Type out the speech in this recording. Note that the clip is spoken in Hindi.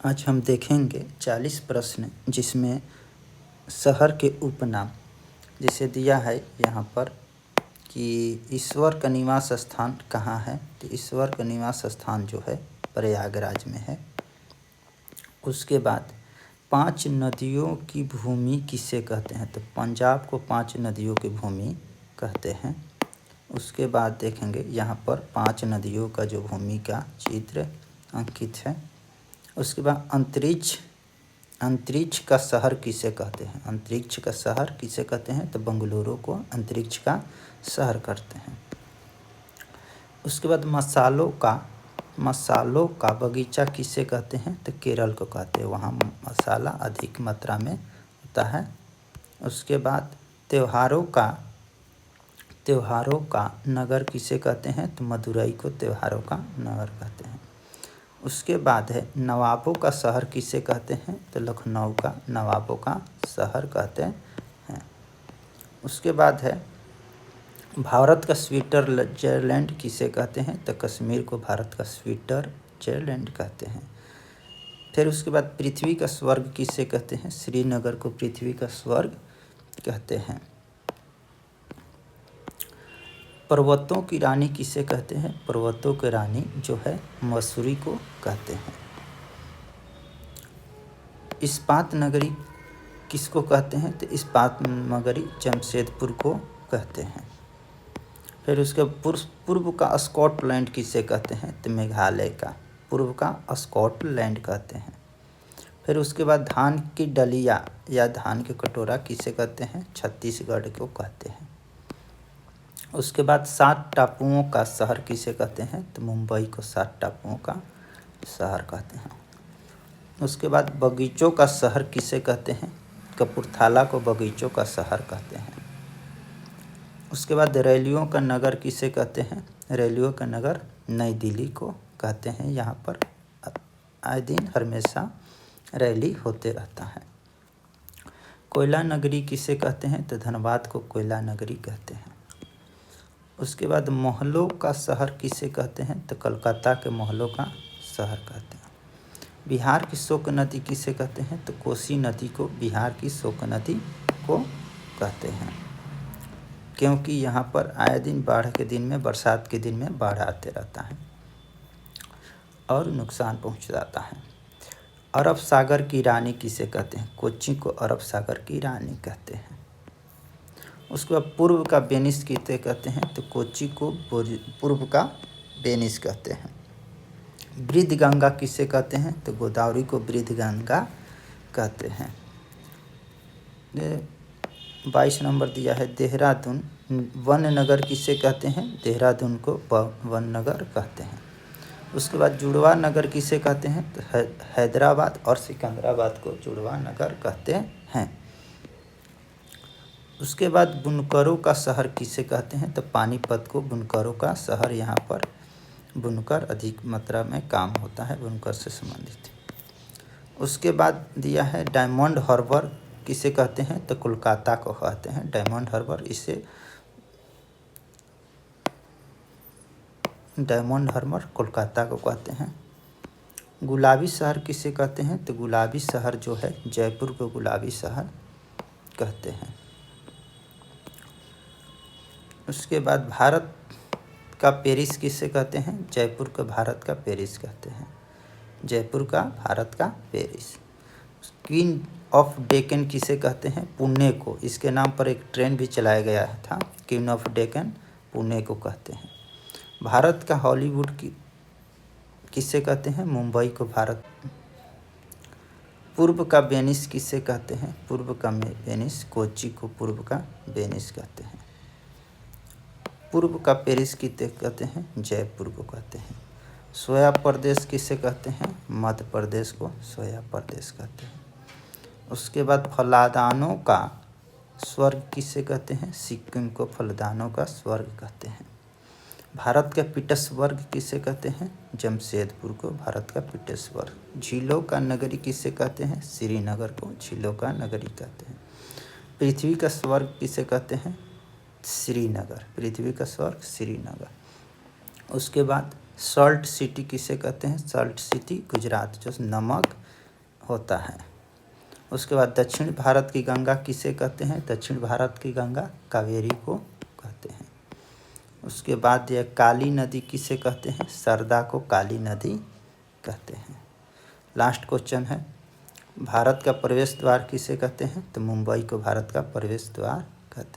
आज हम देखेंगे 40 प्रश्न जिसमें शहर के उपनाम जिसे दिया है यहाँ पर कि ईश्वर का निवास स्थान कहाँ है। तो ईश्वर का निवास स्थान जो है प्रयागराज में है। उसके बाद 5 नदियों की भूमि किसे कहते हैं। तो पंजाब को 5 नदियों की भूमि कहते हैं। उसके बाद देखेंगे यहाँ पर 5 नदियों का जो भूमि का चित्र अंकित है। उसके बाद अंतरिक्ष का शहर किसे कहते हैं। अंतरिक्ष का शहर किसे कहते हैं। तो बेंगलुरु को अंतरिक्ष का शहर करते हैं। उसके बाद मसालों का बगीचा किसे कहते हैं। तो केरल को कहते हैं, वहाँ मसाला अधिक मात्रा में होता है। उसके बाद त्योहारों का नगर किसे कहते हैं। तो मदुरई को त्योहारों का नगर कहते हैं। उसके बाद है नवाबों का शहर किसे कहते हैं। तो लखनऊ का नवाबों का शहर कहते हैं। उसके बाद है भारत का स्विट्जरलैंड किसे कहते हैं। तो कश्मीर को भारत का स्विट्जरलैंड कहते हैं। फिर उसके बाद पृथ्वी का स्वर्ग किसे कहते हैं। श्रीनगर को पृथ्वी का स्वर्ग कहते हैं। पर्वतों की रानी किसे कहते हैं। पर्वतों की रानी जो है मसूरी को कहते हैं। इस्पात नगरी किसको कहते हैं। तो इस्पात नगरी जमशेदपुर को कहते हैं। फिर उसके पूर्व का स्कॉटलैंड किसे कहते हैं। तो मेघालय का पूर्व का स्कॉटलैंड कहते हैं। फिर उसके बाद धान की डलिया या धान के कटोरा किसे कहते हैं। छत्तीसगढ़ को कहते हैं। उसके बाद 7 टापुओं का शहर किसे कहते हैं। तो मुंबई को 7 टापुओं का शहर कहते हैं। उसके बाद बगीचों का शहर किसे कहते हैं। कपूरथला को बगीचों का शहर कहते हैं। उसके बाद रेलियों का नगर किसे कहते हैं। रेलियों का नगर नई दिल्ली को कहते हैं। यहाँ पर आए दिन हमेशा रैली होते रहता है। कोयला नगरी किसे कहते हैं। तो धनबाद को कोयला नगरी कहते हैं। उसके बाद महलों का शहर किसे कहते हैं। तो कलकत्ता के महलों का शहर कहते हैं। बिहार की शोक नदी किसे कहते हैं। तो कोसी नदी को बिहार की शोक नदी को कहते हैं, क्योंकि यहाँ पर आए दिन बाढ़ के दिन में, बरसात के दिन में बाढ़ आते रहता है और नुकसान पहुँच जाता है। अरब सागर की रानी किसे कहते हैं। कोच्चि को अरब सागर की रानी कहते हैं। उसके बाद पूर्व का वेनिस किसे कहते हैं। तो कोच्चि को पूर्व का वेनिस कहते हैं। वृद्ध गंगा किसे कहते हैं। तो गोदावरी को वृद्ध गंगा कहते हैं। 22 नंबर दिया है देहरादून वन नगर किसे कहते हैं। देहरादून को वन नगर कहते हैं। उसके बाद जुड़वा नगर किसे कहते हैं। तो हैदराबाद और सिकंदराबाद को जुड़वा नगर कहते हैं। उसके बाद बुनकरों का शहर किसे कहते हैं। तो पानीपत को बुनकरों का शहर, यहाँ पर बुनकर अधिक मात्रा में काम होता है, बुनकर से संबंधित। उसके बाद दिया है डायमंड हार्बर किसे कहते हैं। तो कोलकाता को कहते हैं डायमंड हार्बर। इसे डायमंड हार्बर कोलकाता को कहते हैं। गुलाबी शहर किसे कहते हैं। तो गुलाबी शहर जो है जयपुर को गुलाबी शहर कहते हैं। उसके बाद भारत का पेरिस किसे कहते हैं। जयपुर को भारत का पेरिस कहते हैं। जयपुर का भारत का पेरिस। क्वीन ऑफ डेक्कन किसे कहते हैं। पुणे को, इसके नाम पर एक ट्रेन भी चलाया गया था, क्वीन ऑफ डेक्कन, पुणे को कहते हैं। भारत का हॉलीवुड किसे कहते हैं। मुंबई को भारत। पूर्व का वेनिस किसे कहते हैं। पूर्व का वेनिस कोच्चि को पूर्व का वेनिस कहते हैं। पूर्व का पेरिस किसे कहते हैं। जयपुर को कहते हैं। सोया प्रदेश किसे कहते हैं। मध्य प्रदेश को सोया प्रदेश कहते हैं। उसके बाद फलदानों का स्वर्ग किसे कहते हैं। सिक्किम को फलदानों का स्वर्ग कहते हैं। भारत का पीटर्सबर्ग किसे कहते हैं। जमशेदपुर को भारत का पीटर्सबर्ग। झीलों का नगरी किसे कहते हैं। श्रीनगर को झीलों का नगरी कहते हैं। पृथ्वी का स्वर्ग किसे कहते हैं। श्रीनगर, पृथ्वी का स्वर्ग श्रीनगर। उसके बाद सॉल्ट सिटी किसे कहते हैं। सॉल्ट सिटी गुजरात, जो नमक होता है। उसके बाद दक्षिण भारत की गंगा किसे कहते हैं? दक्षिण भारत की गंगा कावेरी को कहते हैं। उसके बाद यह काली नदी किसे कहते हैं? सरदा को काली नदी कहते हैं। लास्ट क्वेश्चन है, भारत का प्रवेश द्वार किसे कहते हैं? तो मुंबई को भारत का प्रवेश द्वार कहते हैं।